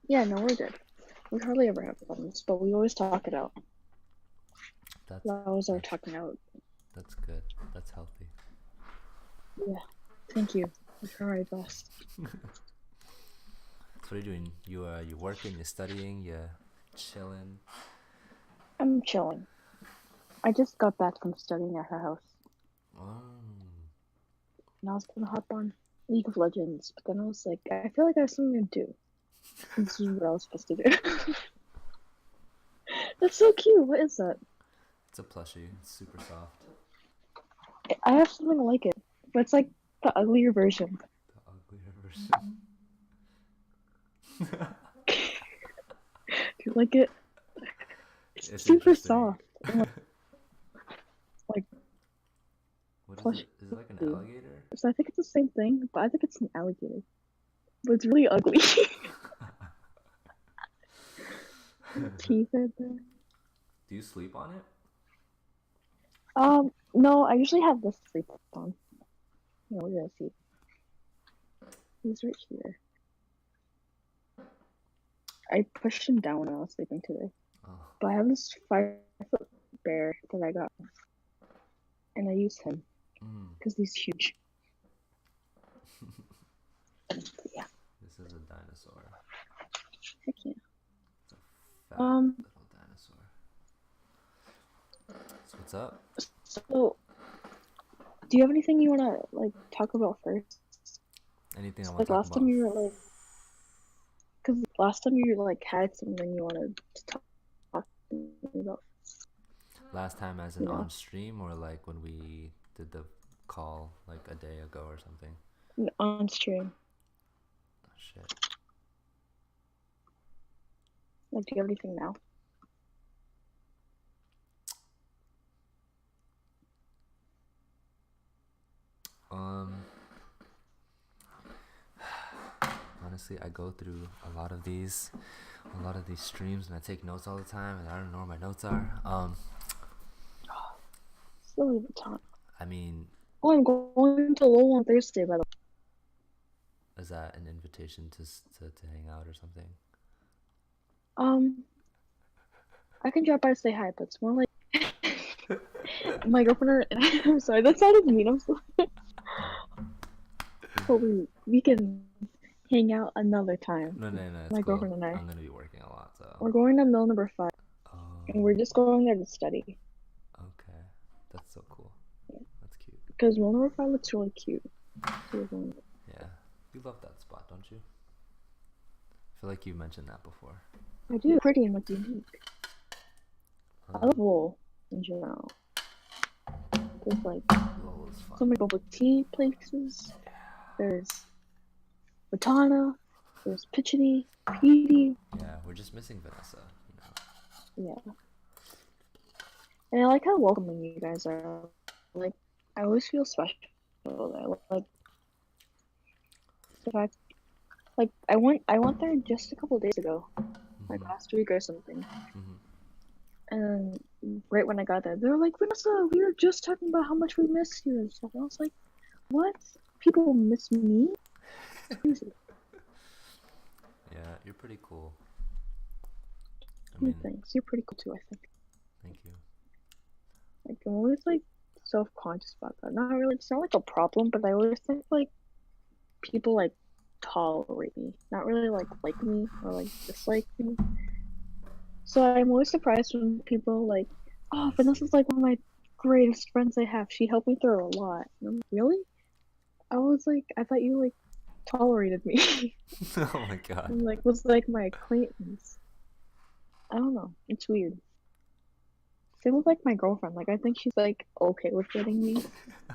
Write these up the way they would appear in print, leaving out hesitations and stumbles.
Yeah, no, we're good. We hardly ever have problems, but we always talk it out. That's That was our that's talking out. that's good. That's healthy. Yeah, thank you. I try my best. So what are you doing? You working? You studying? You chilling? I'm chilling. I just got back from studying at her house, Oh, and I was gonna hop on League of Legends, but then I was like, I feel like I have something to do. This is what I was supposed to do. That's so cute. What is that? it's a plushie. It's super soft. I have something like it, but it's like the uglier version. The uglier version. Do you like it? It's It's super interesting. soft and like What is it? plushy. Is it like an alligator? So I think it's the same thing, but I think it's an alligator. But it's really ugly. Teeth right there. Do you sleep on it? No, I usually have this sleep on. You know, we're gonna see. He's right here. I pushed him down when I was sleeping today. Oh. But I have this 5 foot bear that I got, and I use him Mm. because he's huge. But yeah, This is a dinosaur. heck yeah. It's a fat Um, little dinosaur. So what's up? so do you have anything you wanna like talk about first? Anything I want Like to talk last time about? you were like, because last time you like had something you wanted to talk to me about, Last time, as in you on know, stream, or like when we did the call like a day ago or something? on stream. Oh, shit. Like, do you have anything now? Um, Honestly, I go through a lot of these streams, and I take notes all the time, and I don't know where my notes are. Silly Vuitton. I mean, Oh, I'm going to Lowell on Thursday, by the is that an invitation to hang out or something? way. I can drop by to say hi, but it's more like my girlfriend. I'm sorry, that sounded mean. I'm sorry. But we can hang out another time. No, no, no, it's My cool. girlfriend and I. I'm gonna be working a lot, so. We're going to mill number 5, and Oh, we're just going there to study. okay. That's so cool. That's cute. Because mill number 5 looks really cute. So we're going there. Yeah, you love that spot, don't you? I feel like you mentioned that before. I do. Pretty and like unique. I love Um, Lowell in general. There's like Lol is fun. so many bubble tea places. There's Botana. There's Pitchity, Petey. Yeah, we're just missing Vanessa. You know. Yeah. And I like how welcoming you guys are. Like, I always feel special there. Like, the fact, like, I went there just a couple days ago, like Mhm. last week or something. Mhm. And right when I got there, they were like, Vanessa, we were just talking about how much we miss you and stuff. And I was like, what? People miss me? Crazy. Yeah, you're pretty cool. I mean, Thanks. You're pretty cool too, I think. thank you. Like, I'm always like self-conscious about that. Not really, it's not like a problem, but I always think like people like tolerate me, not really like me or like dislike me. So I'm always surprised when people like, oh, I see. Vanessa's like one of my greatest friends I have. She helped me through a lot. And I'm like, really? I was like, I thought you like tolerated me. Oh my god. And like was like my acquaintance. I don't know. It's weird. Same with like my girlfriend. Like I think she's like okay with getting me,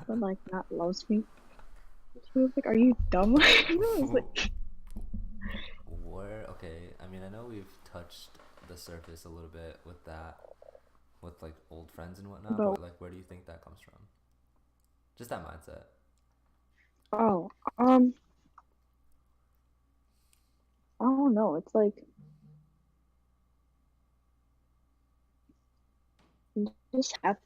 but like not loves me. She was like, "Are you dumb?" I was like, Where? Okay. I mean, I know we've touched the surface a little bit with that, with like old friends and whatnot. "But But like, where do you think that comes from? Just that mindset. oh, I don't know. It's like you just have.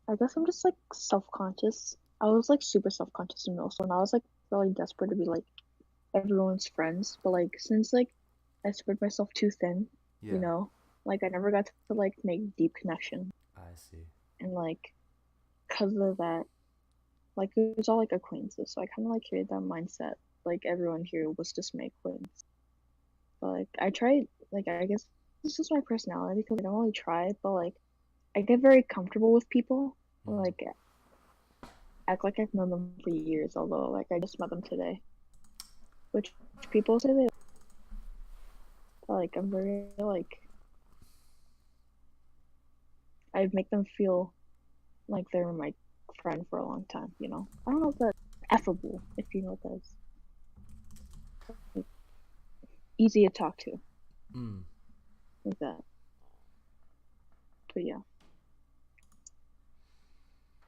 I guess I'm just like self-conscious. I was like super self-conscious in middle school, and I was like really desperate to be like everyone's friends. But like since like I spread myself too thin, you Yeah, know, like I never got to like make deep connection, I see. and like because of that, like it was all like acquaintances. So I kind of like created that mindset. Like everyone here was just my acquaintance. But like I tried, like I guess this is my personality because I don't really try, but like I get very comfortable with people. Mm-hmm. Like act like I've known them for years, although like I just met them today. Which people say they like. I'm very like I make them feel like they're my friend for a long time. You know, I don't know if that's affable, if you know what that is. Like easy to talk to, Mm. like that. But yeah,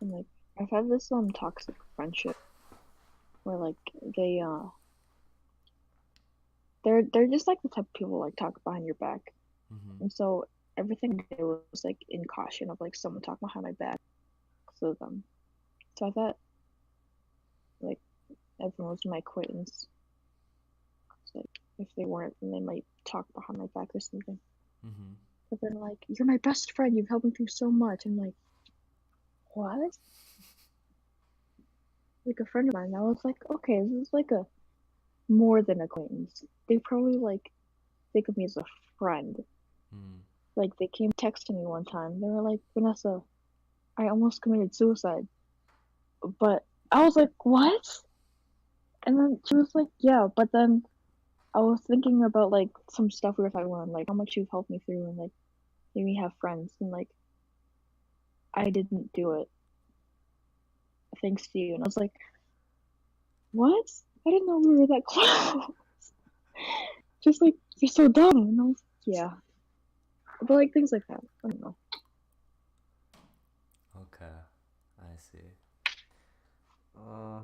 and like I've had this toxic friendship where like they're just like the type of people like talk behind your back, Mm-hmm. and so everything I did was like in caution of like someone talking behind my back because of them. So I thought like everyone was my acquaintance. So, like if they weren't, then they might talk behind my back or something. Mm-hmm. But then like you're my best friend. You've helped me through so much. I'm like what? Like a friend of mine. I was like okay, this is like a more than acquaintance. They probably like think of me as a friend. Mm. Like they came texting me one time. They were like, Vanessa, I almost committed suicide. But I was like, what? And then she was like, yeah. But then I was thinking about like some stuff we were talking about, like how much you've helped me through, and like made me have friends, and like I didn't do it thanks to you. And I was like, what? I didn't know we were that close. Just like you're so dumb. And I was like, yeah. But like things like that. I don't know. Okay, I see. Uh,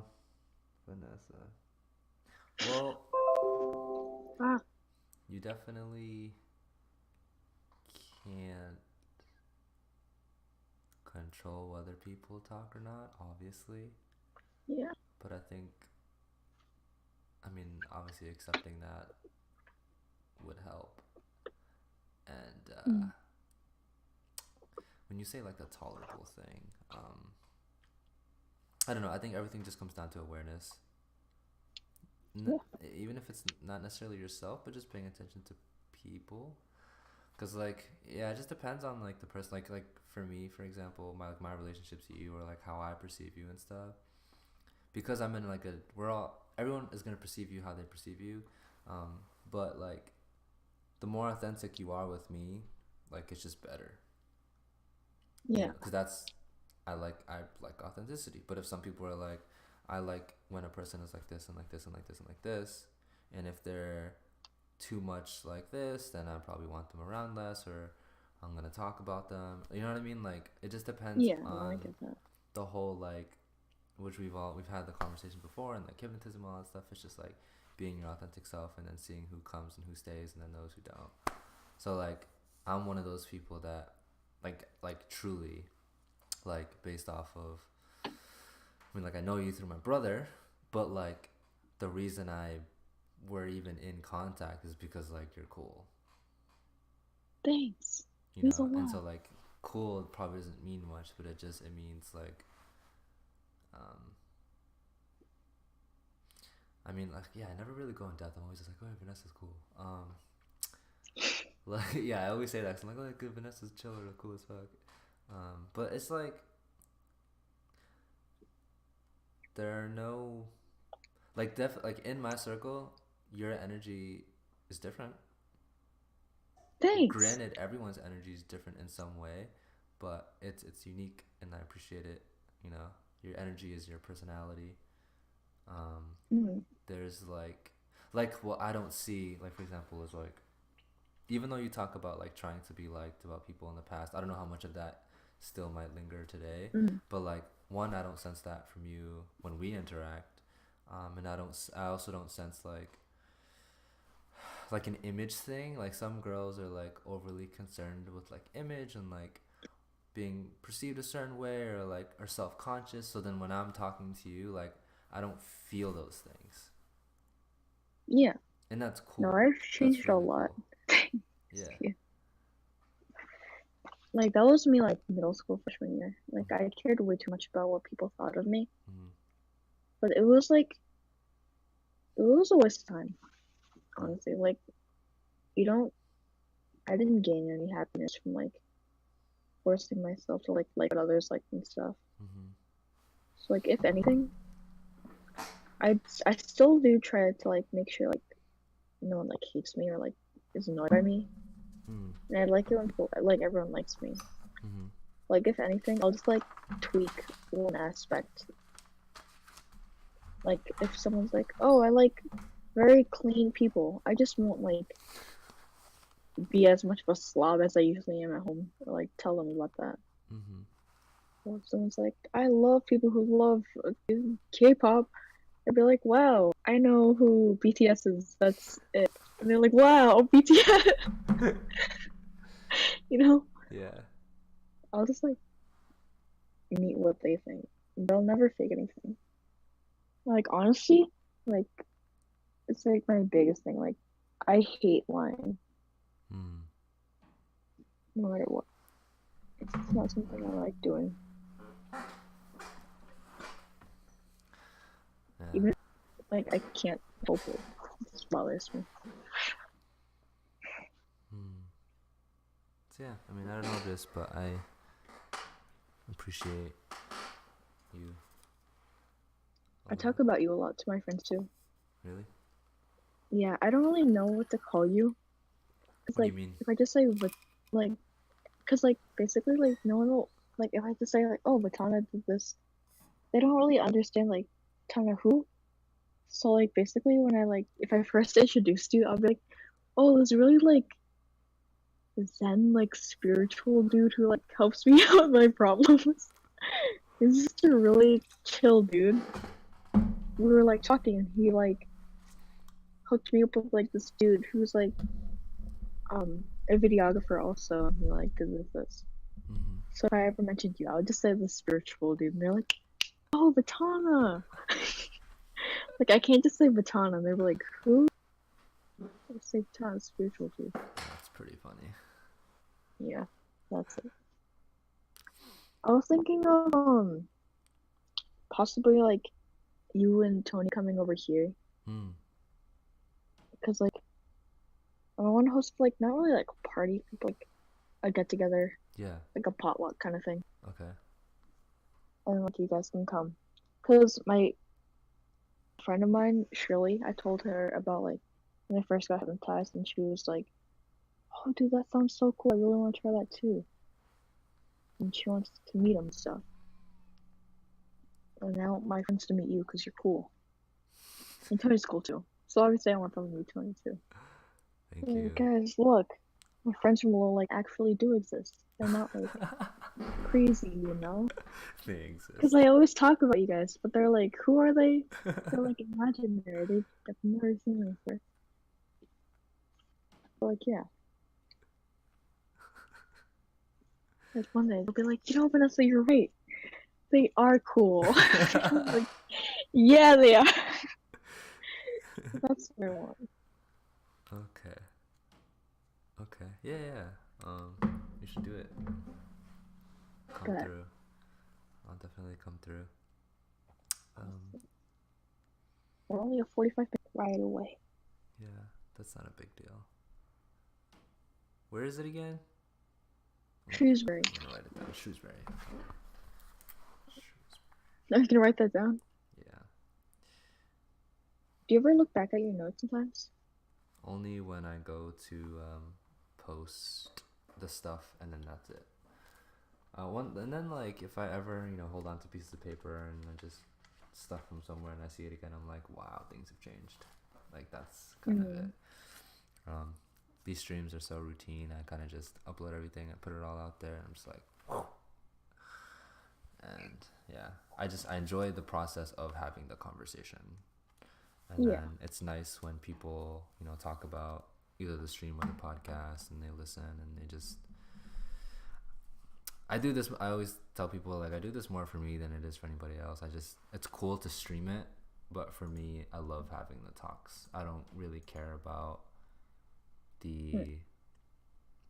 Vanessa. Well, Ah, you definitely can't control whether people talk or not, obviously. yeah. But I think, I mean, obviously accepting that would help. And Mm, when you say like a tolerable thing, I don't know. I think everything just comes down to awareness. yeah. Even if it's not necessarily yourself, but just paying attention to people. Cause like yeah, it just depends on like the person. Like for me, for example, my relationship to you or like how I perceive you and stuff. Because I'm in like a we're all everyone is gonna perceive you how they perceive you, um, but like the more authentic you are with me, like it's just better. You know, Yeah. because I like authenticity. But if some people are like, I like when a person is like this and like this and like this and like this, and if they're too much like this, then I probably want them around less, or I'm gonna talk about them. You know what I mean? Like it just depends Yeah, no, I on get that. the whole like, which we've had the conversation before, and like hypnotism and all that stuff. It's just like being your authentic self, and then seeing who comes and who stays, and then those who don't. So like I'm one of those people that like truly like based off of I mean like I know you through my brother, but like the reason I we're even in contact is because like you're cool, Thanks. you Means a know? And so lot. like cool probably doesn't mean much, but it means like um I mean like yeah, I never really go in depth. I'm always just like, oh, Vanessa's cool. Like yeah, I always say that 'cause I'm like, oh, good, Vanessa's chill or cool as fuck. But it's like there are no like in my circle, your energy is different. Thanks. Granted, everyone's energy is different in some way, but it's unique, and I appreciate it. You know, your energy is your personality. Um, Mm, there's like what I don't see, like for example, is like even though you talk about like trying to be liked about people in the past, I don't know how much of that still might linger today. mm, But like one, I don't sense that from you when we interact, and I also don't sense like an image thing. Like some girls are like overly concerned with like image and like being perceived a certain way or like are self-conscious. So then when I'm talking to you, like I don't feel those things, Yeah. and that's No, cool. I've That's changed a really lot. cool. Yeah. Like that was me like middle school freshman year. Like I cared way too much about what people thought of me. Mm-hmm. But it was like it was a waste of time, Mm-hmm. honestly. Like you don't I didn't gain any happiness from like forcing myself to like what others like and stuff. Mm-hmm. So like if anything, I still do try to like make sure like no one like hates me or like is annoyed by me. Mm-hmm. And I like it when people, like everyone likes me. Mm-hmm. Like if anything, I'll just like tweak one aspect. Like if someone's like, "Oh, I like very clean people," I just won't like be as much of a slob as I usually am at home, or like tell them about that. Mm-hmm. Or if someone's like, "I love people who love K-pop," I'd be like, "Wow, I know who BTS is. That's it." And they're like, "Wow, BTS," you know? Yeah. I'll just like meet what they think. They'll never fake anything. Like honestly, like it's like my biggest thing. Like I hate lying, Mm. no matter what. It's just not something I like doing. Yeah. Even if, like I can't help it. It just bothers me. Mm. So yeah, I mean, I don't know this, but I appreciate you a I lot. talk about you a lot to my friends too. Really? Yeah, I don't really know what to call you. Cause What do you like mean? if I just say like, cause like basically like no one will like if I just say like oh Vatana did this, they don't really understand like Tana who. So like basically when I like if I first introduced you, I'll be like, oh, this really like Zen like spiritual dude who like helps me out with my problems. He's just a really chill dude. We were like talking and he like hooked me up with like this dude who's like a videographer also and he like did this. Mm-hmm. So if I ever mentioned you, I would just say the spiritual dude and they're like, oh Vatana. Like I can't just say Vatana and they're like, who? I say Vatana spiritual dude. That's pretty funny. Yeah, that's it. I was thinking of possibly like you and Tony coming over here Mm. because like I want to host like not really like a party, but like a get together, Yeah. like a potluck kind of thing, Okay. and like you guys can come. Cause my friend of mine, Shirley, I told her about like when I first got hypnotized, and she was like, "Oh, dude, that sounds so cool. I really want to try that too." And she wants to meet him and stuff. And now my friends to meet you because you're cool, and Tony's cool too. So obviously I want them to meet Tony too. Thank you. Guys, look, my friends from Lowell like actually do exist. They're not like crazy, you know? They Because exist. I always talk about you guys, but they're like, who are they? They're like imaginary. They've never seen them before. So like, yeah. Like one day they'll be like, you know, Vanessa, you're right. They are cool. Like, yeah, they are. That's what I want. Okay. Okay. Yeah, yeah. You should do it. Come But through. I'll definitely come through. Um, we're only a 45-minute ride away. yeah, that's not a big deal. Where is it again? Shrewsbury. I'm gonna write it down. Shrewsbury. Are you gonna write that down? Yeah. Do you ever look back at your notes sometimes? Only when I go to post the stuff, and then that's it. And then like if I ever hold on to pieces of paper and I just stuff from somewhere and I see it again, I'm like, wow, things have changed. Like that's kind of it. Um, these streams are so routine. I kind of just upload everything, I put it all out there, and I'm just like, whoa. And yeah, I enjoy the process of having the conversation. And Yeah. then it's nice when people talk about either the stream or the podcast and they listen and they just I do this. I always tell people like I do this more for me than it is for anybody else. It's cool to stream it, but for me, I love having the talks. I don't really care about Hmm. the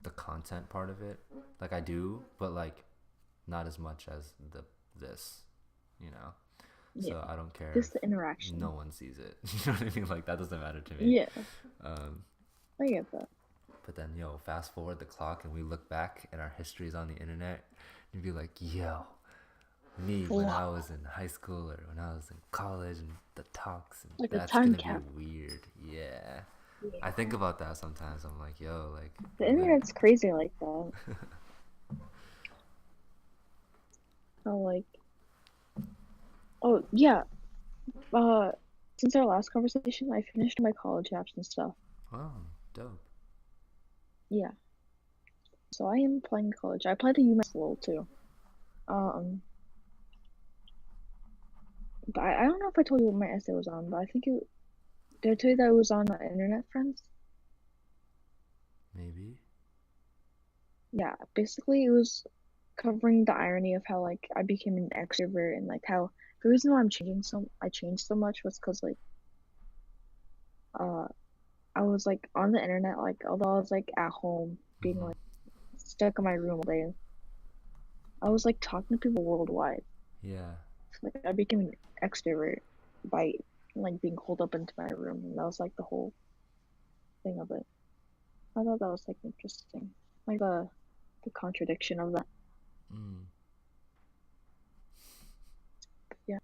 the content part of it. Like I do, but like not as much as the this, you know. Yeah, So I don't care just if the interaction. no one sees it. You know what I mean? Like that doesn't matter to me. Yeah, Um, I get that. but then fast forward the clock and we look back and our histories on the internet, you'd be like, yo, me when I Wow, was in high school or when I was in college and the talks and like a that's time gonna be cap. weird. Yeah. I Yeah, think about that sometimes. I'm like, yo, like the we lit. internet's crazy like that. So like, oh yeah, uh, since our last conversation, I finished my college apps and stuff. Oh, dope. Yeah, so I am applying to college. I applied to UMass Lowell too. Um, but I don't know if I told you what my essay was on, but I think it did I tell you that it was on Internet Friends? Maybe. Yeah, basically it was covering the irony of how like I became an extrovert and like how the reason why I changed so much was because like uh I was like on the internet like although I was like at home being Mm-hmm. like stuck in my room all day, I was like talking to people worldwide. Yeah. So, like I became an extrovert by like being holed up into my room, and that was like the whole thing of it. I thought that was like interesting, like the contradiction of that. Mm. But yeah.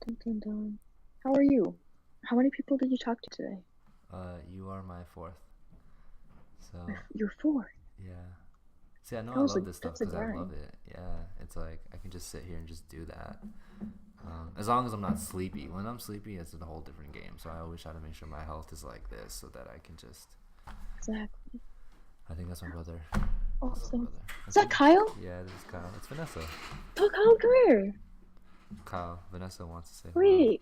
Dun, dun, dun. How are you? How many people did you talk to today? You are my fourth. So You're four. yeah. See, I know That I was love this stuff that's a because I love grind. it. Yeah, it's like I can just sit here and just do that. As long as I'm not sleepy. When I'm sleepy, it's a whole different game. So I always try to make sure my health is like this so that I can just. Exactly. I think that's my brother. That's my Awesome. brother. Is That's that you? Kyle? Yeah, this is Kyle. It's Vanessa. Oh, Kyle, come here. Kyle. Vanessa wants to say hello. Wait,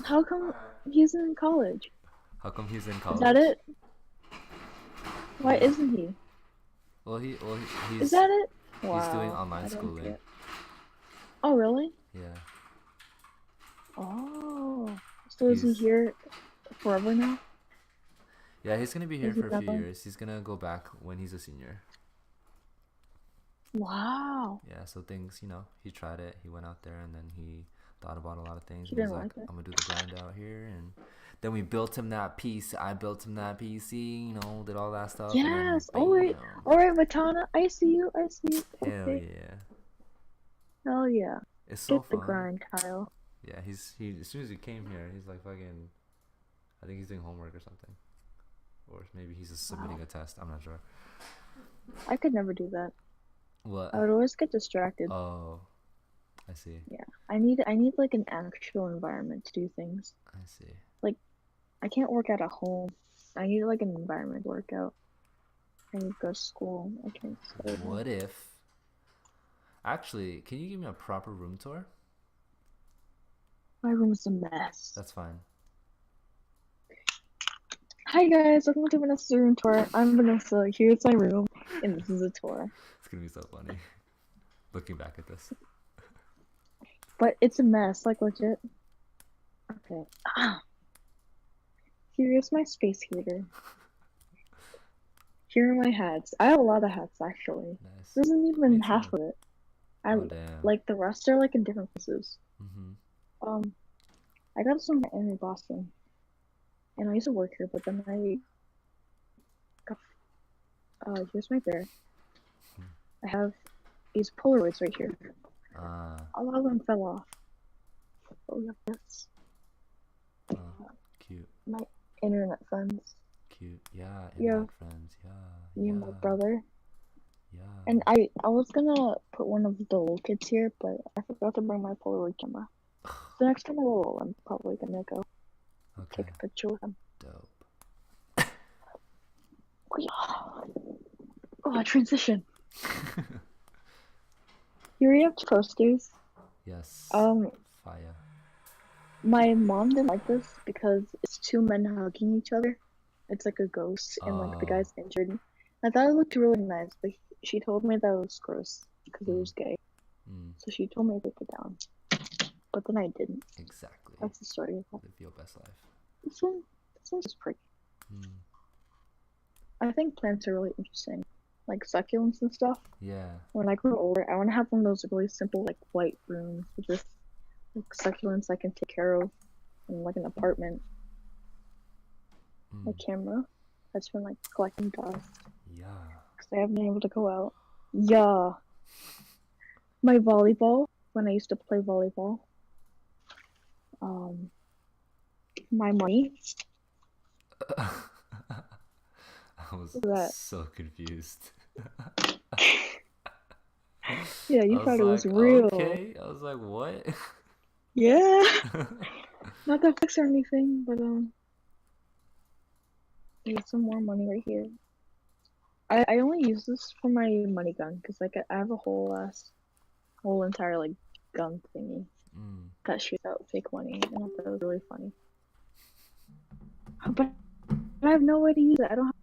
how come he's in college? How come he's in Is that college? it? Why He's isn't he? he's Is that it? he's doing Wow, online I don't schooling. get. Oh, really? Yeah. Oh, so is he He's here forever now? Yeah, he's gonna be here Is he for a few never? years. He's gonna go back when he's a senior. Wow, Yeah, so things, he tried it. He went out there and then he thought about a lot of things he and he's didn't like, like it. I'm gonna do the grind out here. And then we built him that piece. I built him that PC, did all that stuff. And then Yes. bam. All right, Matana. I see you. I see you. Hell Okay. yeah. Hell yeah. It's so Get the fun. grind, Kyle. Yeah, he as soon as he came here, he's like fucking, I think he's doing homework or something. Or maybe he's just submitting Wow. a test. I'm not sure. I could never do that. What? I would always get distracted. Oh, I see. Yeah. I need like an actual environment to do things. I see. Like I can't work out at home. I need like an environment to work out. I need to go to school. I can't stay there. What if Actually, can you give me a proper room tour? My room's a mess. That's fine. Hi guys, welcome to Vanessa's room tour. I'm Vanessa. Here's my room, and this is a tour. It's gonna be so funny looking back at this. But it's a mess, like legit. Okay. Here's my space heater. Here are my hats. I have a lot of hats actually. Nice. This isn't Me even too. half of it. I Oh damn. like the rest are like in different places. Mhm. Um, I got this one in Boston, and I used to work here, but then I got. Here's my bear. I have these Polaroids right here. Ah. A lot of them fell off. Oh, we have this. Oh, cute. My internet friends. Cute. Yeah. Yeah, Internet friends. Yeah. me and my Yeah. brother. Yeah. And I was gonna put one of the little kids here, but I forgot to bring my Polaroid camera. So next time I will, I'm probably gonna go take Okay. a picture with them. Dope. Oh, transition. Here we have two posters. Yes. Um, Fire. my mom didn't like this because it's two men hugging each other. It's like a ghost, and like the Oh. guy's injured. I thought it looked really nice, but she told me that it was gross because it Mm. was gay. Mm. So she told me to take it down, but then I didn't. Exactly. That's the story of that. Live your best life. This one's just pretty. Mm. I think plants are really interesting, like succulents and stuff. Yeah. When I grow older, I want to have one of those really simple, like white rooms with just like succulents I can take care of in like an apartment. My Mm. camera has been like collecting dust Yeah. because I haven't been able to go out. Yeah, my volleyball when I used to play volleyball. Um, my money I was that so confused. yeah, I you was thought it was like, real. okay. I was like, what? Yeah, not that flex or anything, but there's some more money right here. I only use this for my money gun because like I have a whole entire like gun thingy Mm. that shoots out fake money, and I thought that was really funny. But I have no way to use it. I don't.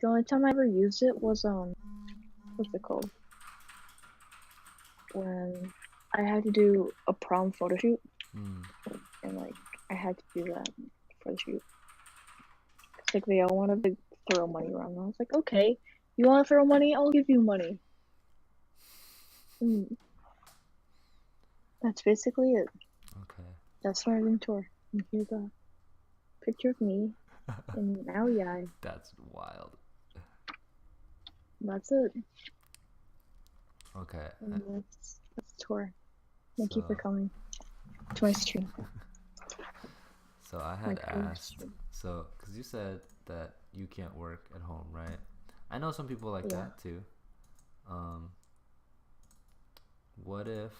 The only time I ever used it was what's it called? When I had to do a prom photo shoot, Mm. and like I had to do that for the shoot. It's like they all wanted to throw money around. And I was like, okay, you want to throw money? I'll give you money. And that's basically it. Okay. That's my room tour. And here's a picture of me in Maui. That's wild. That's it. Okay. And that's the tour. Thank you for So, coming to my stream. so I My had first asked, stream. so, because you said that you can't work at home, right? I know some people like Yeah. that too. Um, what if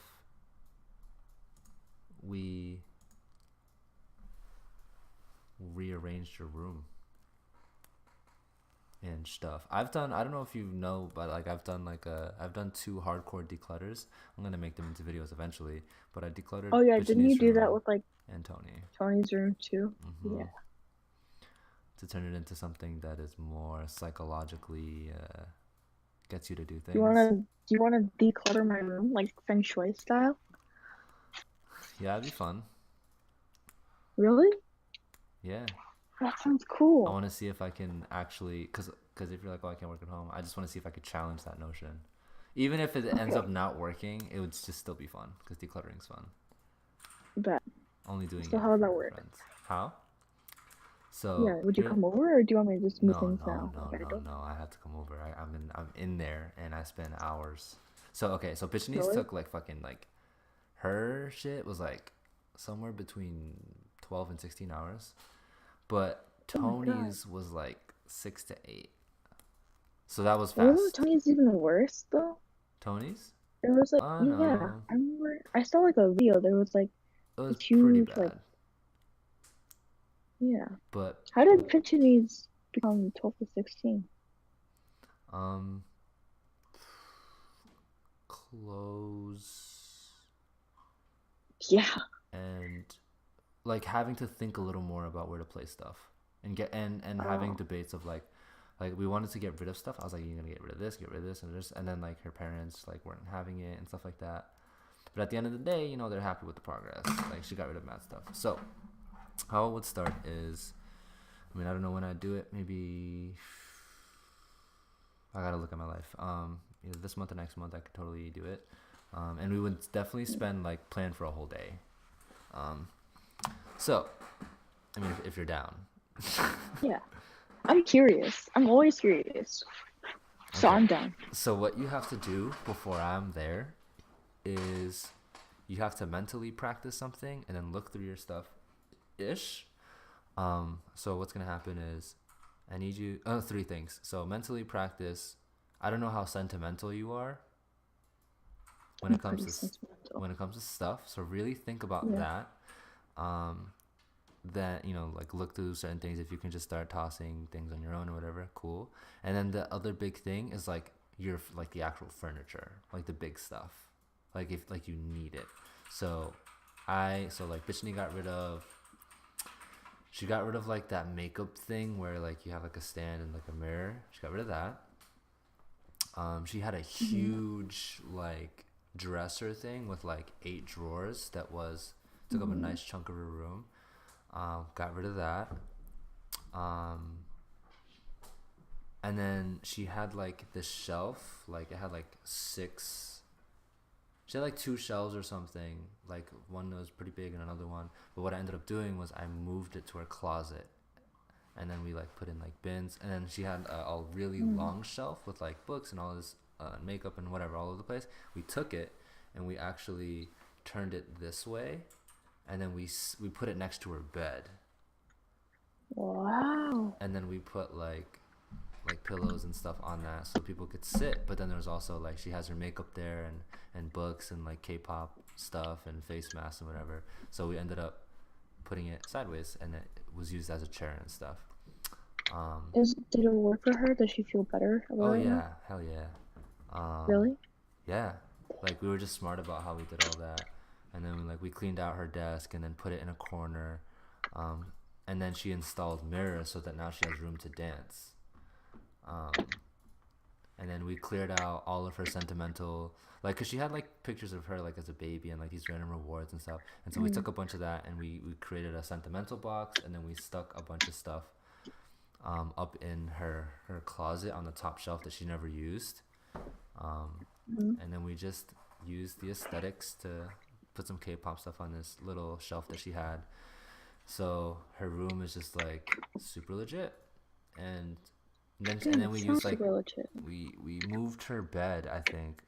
we rearranged your room and stuff? I don't know if you know, but like I've done 2 hardcore declutters. I'm gonna make them into videos eventually, but I decluttered Oh yeah, didn't you Bitchinese do that room with like and Tony. Tony's room too? Mm-hmm. Yeah. To turn it into something that is more psychologically gets you to do Do things. you wanna declutter my room like feng shui style? Yeah, it'd be fun. Really? Yeah, That sounds I cool. want to see if I can actually, cause if you're like, oh, I can't work at home, I just want to see if I could challenge that notion. Even if it ends Okay. up not working, it would just still be fun because decluttering's fun. Bet. Only doing So it how would for that your work? friends. How? Yeah, So would you here, come over or do you want me to just move no, things no, now? no, Like I no, don't no. I had to come over. I'm in there, and I spent hours. So okay, so Bitchinese really? took like fucking like her shit was like somewhere between 12 and 16 hours, but Oh my god. Tony's was like 6 to 8. So that was You know fast. Tony's even worse though? Tony's? There was like Oh yeah, no, I remember I saw like a video, there was like it a was pretty huge like bad. yeah. But How did Pitchinese become 12 to 16? um, close Yeah. and like having to think a little more about where to place stuff and get and having Oh. debates of like we wanted to get rid of stuff. I was like, you're gonna get rid of this and this, and then like her parents like weren't having it and stuff like that. But at the end of the day, you know, they're happy with the progress. Like she got rid of mad stuff. So how it would start is, I mean, I don't know when I'd do it. Maybe I gotta look at my life. Either this month or next month, I could totally do it. And we would definitely spend like plan for a whole day. Um, so I mean, if you're down. Yeah. I'm curious. I'm always curious. So Okay. I'm down. So what you have to do before I'm there is you have to mentally practice something and then look through your stuff ish. So what's gonna happen is I need you 3 things. So mentally practice. I don't know how sentimental you are when I'm it comes pretty to sentimental. stuff. So really think about Yeah. that. Um, that you know, like look through certain things. If you can just start tossing things on your own or whatever, cool. And then the other big thing is like your like the actual furniture, like the big stuff, like if like you need it. So like Bitchny she got rid of like that makeup thing where like you have like a stand and like a mirror. She got rid of that. She had a Mm-hmm. huge like dresser thing with like 8 drawers that was took up a Mm-hmm. nice chunk of her room. Got rid of that. Um, and then she had like this shelf, like it had like six. She had like 2 shelves or something. Like one was pretty big and another one. But what I ended up doing was I moved it to her closet, and then we like put in like bins. And then she had a really Mm. long shelf with like books and all this makeup and whatever all over the place. We took it and we actually turned it this way, and then we put it next to her bed, Wow. and then we put like pillows and stuff on that so people could sit. But then there's also like she has her makeup there and books and like K-pop stuff and face masks and whatever. So we ended up putting it sideways, and it was used as a chair and stuff. um Did it work for her? Does she feel better about oh it now? yeah, hell yeah. um Really? yeah, like we were just smart about how we did all that. And then we cleaned out her desk and then put it in a corner. um and then she installed mirrors so that now she has room to dance. um and then we cleared out all of her sentimental, like, because she had like pictures of her like as a baby and like these random rewards and stuff. And so we Mm. took a bunch of that and we created a sentimental box, and then we stuck a bunch of stuff up in her closet on the top shelf that she never used. um, Mm. and then we just used the aesthetics to put some K-pop stuff on this little shelf that she had. So her room is just like super legit. and and then It we used sounds like super legit. we moved her bed. I think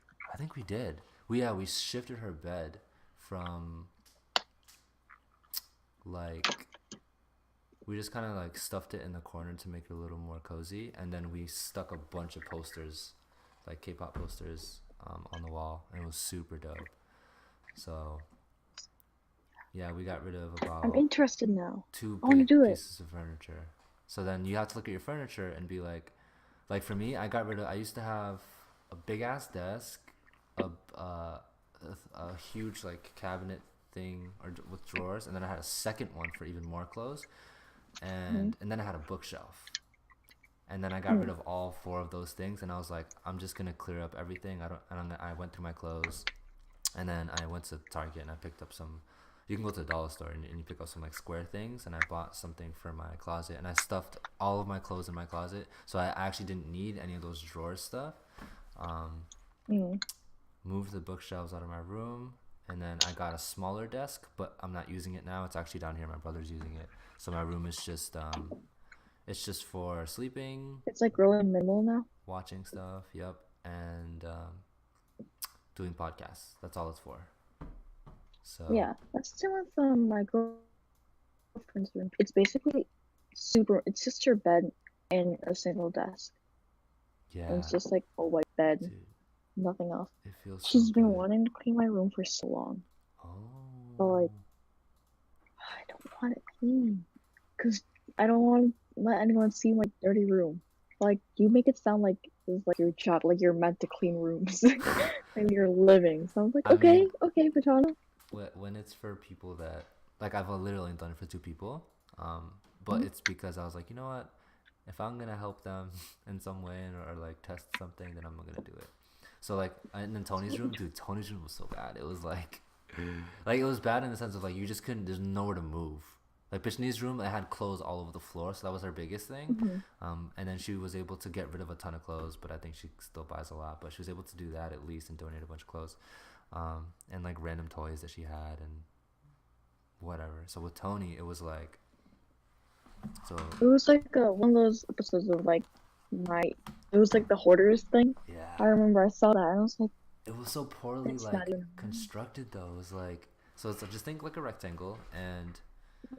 we did. We shifted her bed from like we just kind of like stuffed it in the corner to make it a little more cozy, and then we stuck a bunch of posters, like K-pop posters, on the wall, and it was super dope. So yeah, we got rid of I'm about interested now. two I want to big do it. pieces of furniture. So then you have to look at your furniture and be like for me, I got rid of. I used to have a big ass desk, a huge like cabinet thing or with drawers, and then I had a second one for even more clothes, Mm-hmm. and then I had a bookshelf. And then I got rid Mm. of all 4 of those things, and I was like, I'm just gonna clear up everything. I went through my clothes, and then I went to Target and I picked up some. You can go to the dollar store and you pick up some like square things, and I bought something for my closet, and I stuffed all of my clothes in my closet, so I actually didn't need any of those drawer stuff. Um, Mm. Moved the bookshelves out of my room, and then I got a smaller desk, but I'm not using it now. It's actually down here. My brother's using it, so my room is just it's just for sleeping, It's like really minimal now. watching stuff. Yep, and doing podcasts. That's all it's for. So Yeah, that's the same with my girlfriend's room. It's basically super. It's just her bed and a single desk, and yeah, it's just like a white bed, dude, nothing else. it feels so She's been good. wanting to clean my room for so long, but like Oh, I don't want it clean because I don't want to let anyone see my dirty room. Like you make it sound like it's like your job, like you're meant to clean rooms and you're living. So I was like, I mean, okay, okay, Patana. when it's for people that like I've literally done it for 2 people, but Mhm. it's because I was like, you know what, if I'm gonna help them in some way or like test something, then I'm gonna do it. So like, and then Tony's room, dude, Tony's room was so bad. It was like it was bad in the sense of like you just couldn't. There's nowhere to move. Like Bishni's room, I had clothes all over the floor, so that was her biggest thing. Mhm. And then she was able to get rid of a ton of clothes, but I think she still buys a lot. But she was able to do that at least and donate a bunch of clothes, and like random toys that she had and whatever. So with Tony, it was like so It was like one of those episodes of like my. It was like the hoarders thing. yeah, I remember I saw that and I was like, it was so poorly it's not like even. constructed though. It was like so it's just think like a rectangle and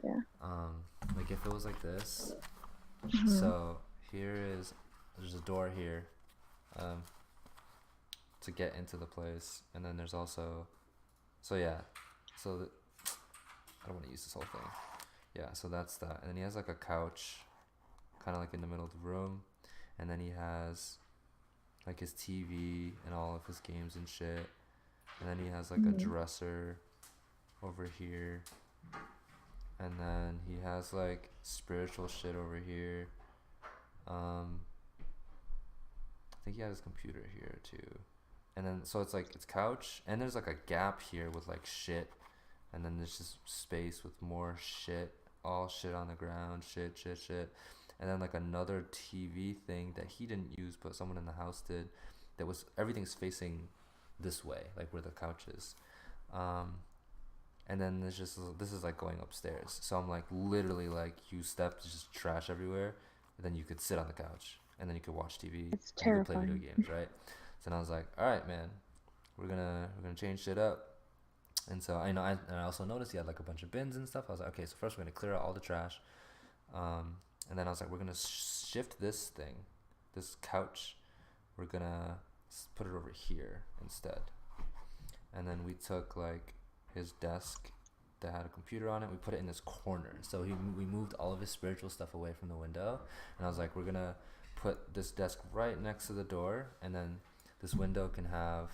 Yeah. um like if it was like this. Mhm. So there's a door here, um, to get into the place, and then there's also, so yeah, so I don't want to use this whole thing. Yeah, so that's that, and then he has like a couch, kind of like in the middle of the room, and then he has like his TV and all of his games and shit, and then he has like a Mhm. dresser over here, and then he has like spiritual shit over here. I think he has his computer here too. And then so it's like it's couch, and there's like a gap here with like shit, and then there's just space with more shit, all shit on the ground, shit, and then like another TV thing that he didn't use, but someone in the house did. That was everything's facing this way, like where the couch is. Um, and then there's just this is like going upstairs. So I'm like literally like you stepped just trash everywhere, and then you could sit on the couch, and then you could watch TV, It's and you could play video terrifying. games, right? So then I was like, all right, man, we're gonna change shit up. And so I also noticed he had like a bunch of bins and stuff. I was like, okay, so first we're gonna clear out all the trash, and then I was like, we're gonna shift this thing, this couch, we're gonna put it over here instead. And then we took like his desk that had a computer on it. We put it in this corner. So we moved all of his spiritual stuff away from the window. And I was like, we're gonna put this desk right next to the door, and then this window can have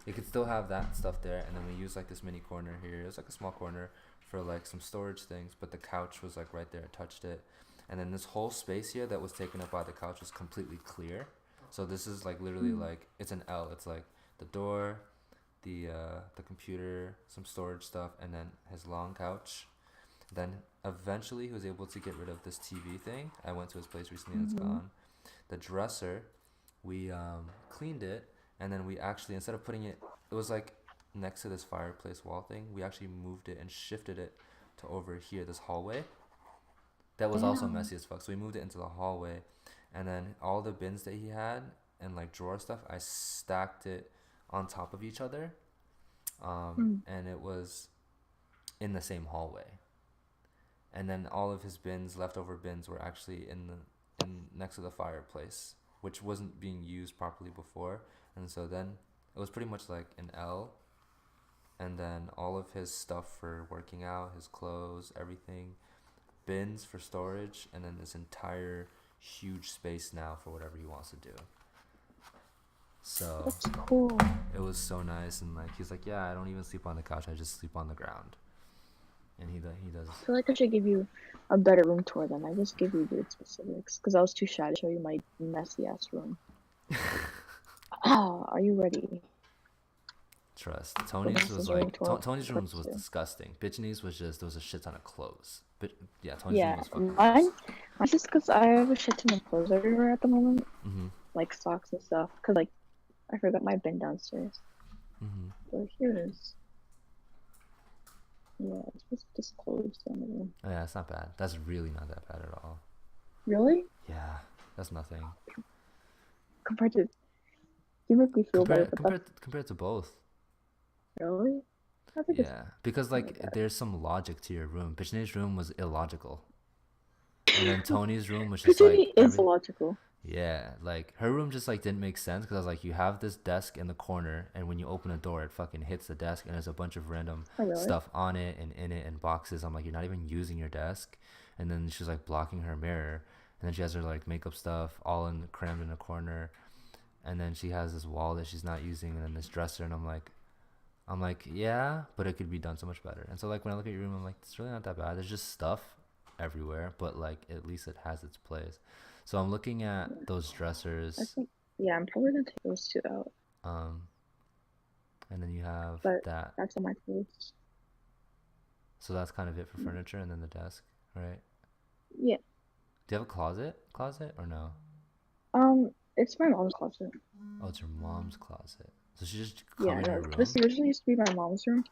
it could still have that stuff there, and then we use like this mini corner here. It was like a small corner for like some storage things, but the couch was like right there. I touched it, and then this whole space here that was taken up by the couch was completely clear. So this is like literally like it's an L. It's like the door, the computer, some storage stuff, and then his long couch. Then eventually he was able to get rid of this TV thing. I went to his place recently and it's Mm-hmm. gone. The dresser, we cleaned it, and then we actually, instead of putting it, it was like next to this fireplace wall thing, we actually moved it and shifted it to over here, this hallway. That was also Damn. messy as fuck. So we moved it into the hallway, and then all the bins that he had and like drawer stuff, I stacked it on top of each other, Mm. and it was in the same hallway. And then all of his bins, leftover bins, were actually in next to the fireplace, which wasn't being used properly before. And so then it was pretty much like an L, and then all of his stuff for working out, his clothes, everything, bins for storage, and then this entire huge space now for whatever he wants to do. So That's cool. it was so nice, and like he's like, yeah, I don't even sleep on the couch, I just sleep on the ground. And he does. I feel like I should give you a better room tour than I just give you weird specifics because I was too shy to show you my messy ass room. Are you ready Trust. for Tony's was Vanessa's room like tour? Tony's rooms was First, disgusting. Bitchinese was just there was a shit ton of clothes. But yeah, Tony's room yeah, was fucking gross. mine's just because I have a shit ton of clothes everywhere at the moment, Mhm. like socks and stuff. Because like I forgot my bin downstairs. Mhm. So here it is. Yeah, it's just clothes down the room. Oh, yeah, it's not bad. That's really not that bad at all. Really? Yeah, that's nothing. Compared to, you make me feel better, Compared but that's compared compared to both. really. I think it's Yeah, because not like that there's some logic to your room. Bitchini's room was illogical, and then bad. Tony's room was just like Virginia is illogical. yeah, like her room just like didn't make sense because I was like, you have this desk in the corner, and when you open a door, it fucking hits the desk, and there's a bunch of random Oh, really? stuff on it and in it and boxes. I'm like, you're not even using your desk, and then she's like blocking her mirror, and then she has her like makeup stuff all in crammed in a corner, and then she has this wall that she's not using, and then this dresser, and I'm like, yeah, but it could be done so much better. And so like when I look at your room, I'm like, it's really not that bad. There's just stuff everywhere, but like at least it has its place. So I'm looking at Yeah. those I dressers, think, yeah, I'm probably gonna take those two out, um, and then you have but that. that's on my clothes. So that's kind of it for furniture, and then the desk, right? Yeah. Do you have a closet or no? It's my mom's closet. Oh, it's your mom's closet. So she just come Yeah, in her no, this room. originally used to be my mom's room.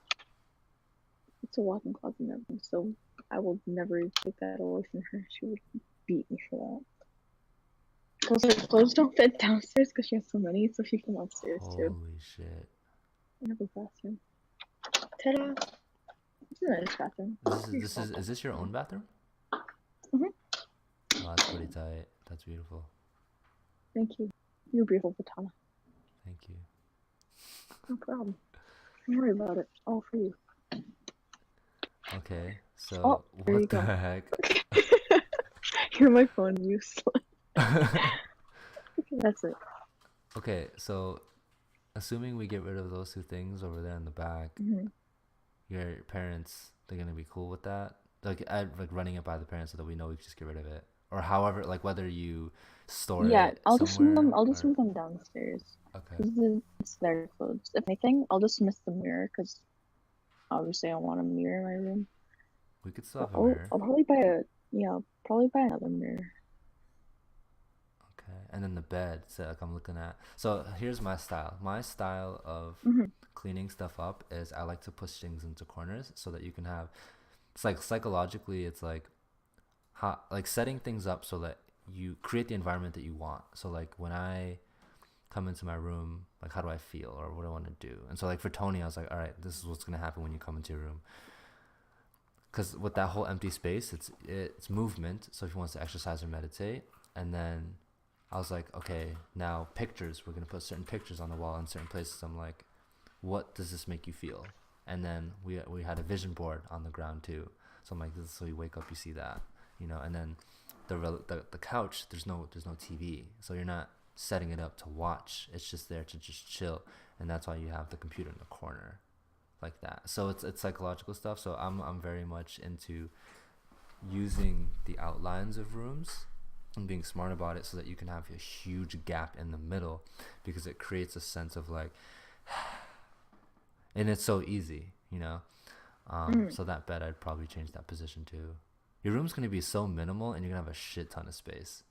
It's a walk-in closet and everything, so I will never take that away from her. She would beat me for that. Because her clothes don't fit downstairs because she has so many, so she come upstairs too. Holy shit! I have a bathroom. Ta-da! It's a nice bathroom. Pretty small. Is this your own bathroom? Mhm. Oh, that's pretty tight. That's beautiful. Thank you. You're beautiful, Patana. Thank you. No problem. Don't worry about it. All for you. Okay, Oh, so there you what the go. heck? You're my phone use. That's it. Okay, so assuming we get rid of those two things over there in the back, Hmm. your parents they're gonna be cool with that. Like I like running it by the parents so that we know we can just get rid of it. or however, like whether you store Yeah, it I'll just move them. somewhere I'll just or move them downstairs okay. because it's their clothes. If anything, I'll just miss the mirror because obviously I want a mirror in my room. We could still But have a mirror. I'll probably buy a yeah, I'll probably buy another mirror. Okay. And then the bed, so like I'm looking at. So here's my style. My style of Hmm. cleaning stuff up is I like to push things into corners so that you can have. It's like psychologically, it's like setting things up so that you create the environment that you want. So like when I come into my room, like how do I feel or what do I want to do? And so like for Tony, I was like, all right, this is what's gonna happen when you come into your room. Because with that whole empty space, it's movement. So if he wants to exercise or meditate, and then I was like, okay, now pictures. We're gonna put certain pictures on the wall in certain places. I'm like, what does this make you feel? And then we had a vision board on the ground too. So I'm like, this is so you wake up, you see that, And then the couch, there's no TV, so you're not setting it up to watch. It's just there to just chill, and that's why you have the computer in the corner, like that. So it's psychological stuff. So I'm very much into using the outlines of rooms and being smart about it so that you can have a huge gap in the middle because it creates a sense of like and it's so easy. Mm. So that bed, I'd probably change that position too. Your room's gonna be so minimal, and you're gonna have a shit ton of space,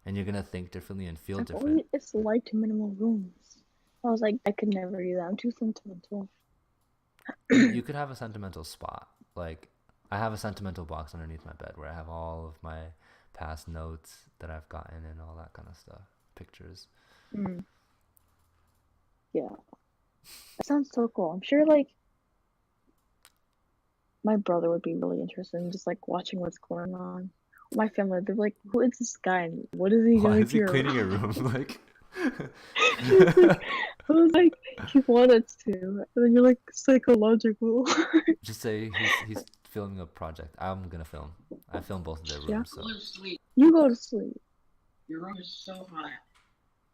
and you're gonna think differently and feel I've different. always disliked minimal rooms. I was like, I could never do that. I'm too sentimental. You could have a sentimental spot. Like I have a sentimental box underneath my bed where I have all of my past notes that I've gotten and all that kind of stuff, pictures. Mm. Yeah, that sounds so cool. I'm sure like my brother would be really interested in just like watching what's going on. My family, they're like, "Who is this guy? And what is he Why doing is to he your cleaning your room?" room? Like, It's like I was like, he wanted to, and then you're like psychological. just say he's filming a project. I'm gonna film. I film both of their Yeah, rooms, so you go to sleep. Your room is so hot.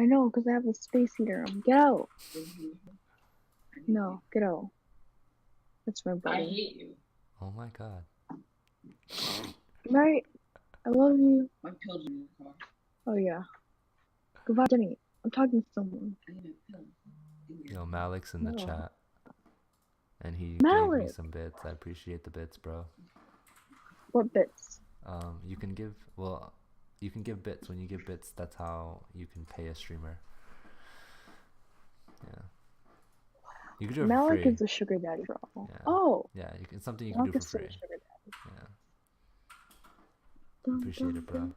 I know, because I have a space heater on. Get out. No, get out. That's my brother. I hate you. oh my god. Right. I love you. My pills in the car. Oh yeah. Goodbye, Jenny. I'm talking to someone. I need a pill. Malik's in the No. chat, and he gave me Malik. some bits. I appreciate the bits, bro. What bits? You can give bits. When you give bits, that's how you can pay a streamer. Yeah. You can do it for Malik free. is a sugar daddy for all. Yeah. Oh. Yeah, it's something you can Malik do for is so free. a sugar daddy. Yeah. Dun, Appreciate dun, it, bro. dun.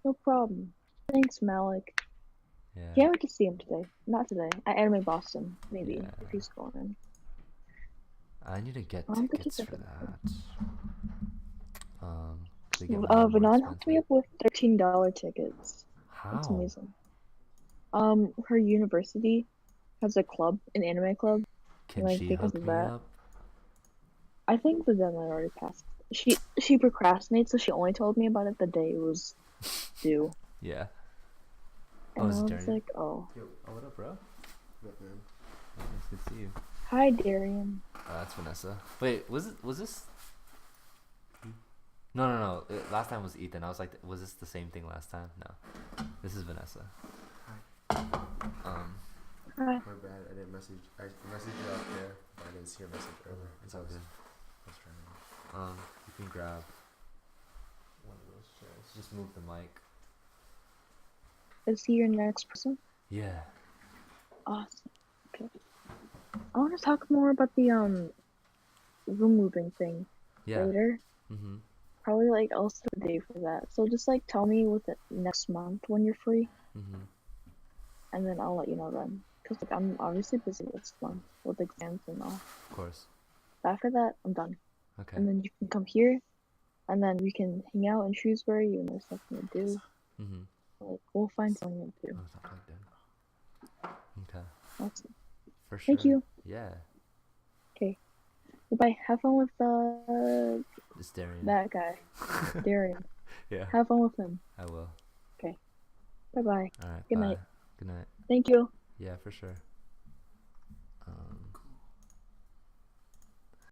No problem. Thanks, Malik. Yeah. Can't wait to see him today. Not today. At Anime Boston, maybe, Yeah. if he's going in. I need to get I'm good tickets to for see him. that. They get more and more Vanan hooked me expensive. up with $13 tickets. That's How? amazing. Her university has a club, an anime club, and Can like she because hook of me that, up? I think the deadline already passed. She procrastinates, so she only told me about it the day it was due. Yeah. Oh, And is I it was Darian? like, oh. Yo, what up, bro? What, man? Oh, it's good to see you. Hi, Darian. That's Vanessa. Wait, was this? No. Last time was Ethan. I was like, was this the same thing last time? No, this is Vanessa. Hi. Hi. My bad. I didn't message. I messaged you out there, but I didn't see your message earlier. It's all good. What's wrong? You can grab one of those chairs. Just move the mic. Is he your next person? Yeah. Awesome. Okay. I want to talk more about the room moving thing Yeah. later. Mhm. Probably like I'll set a day for that. So just like tell me with it next month when you're free, Mhm. and then I'll let you know then. Cause like I'm obviously busy this month with exams and all. Of course. But after that, I'm done. Okay. And then you can come here, and then we can hang out in Shrewsbury. You know, something to do. Mhm. Like we'll find something to do. Oh, it's not plugged in. Okay. Awesome. For sure. Thank you. Yeah. Okay. Goodbye. Have fun with It's Darian. that guy, Darian. Yeah. Have fun with him. I will. Bye bye. All right. Good bye. night. Good night. Thank you. Yeah, for sure.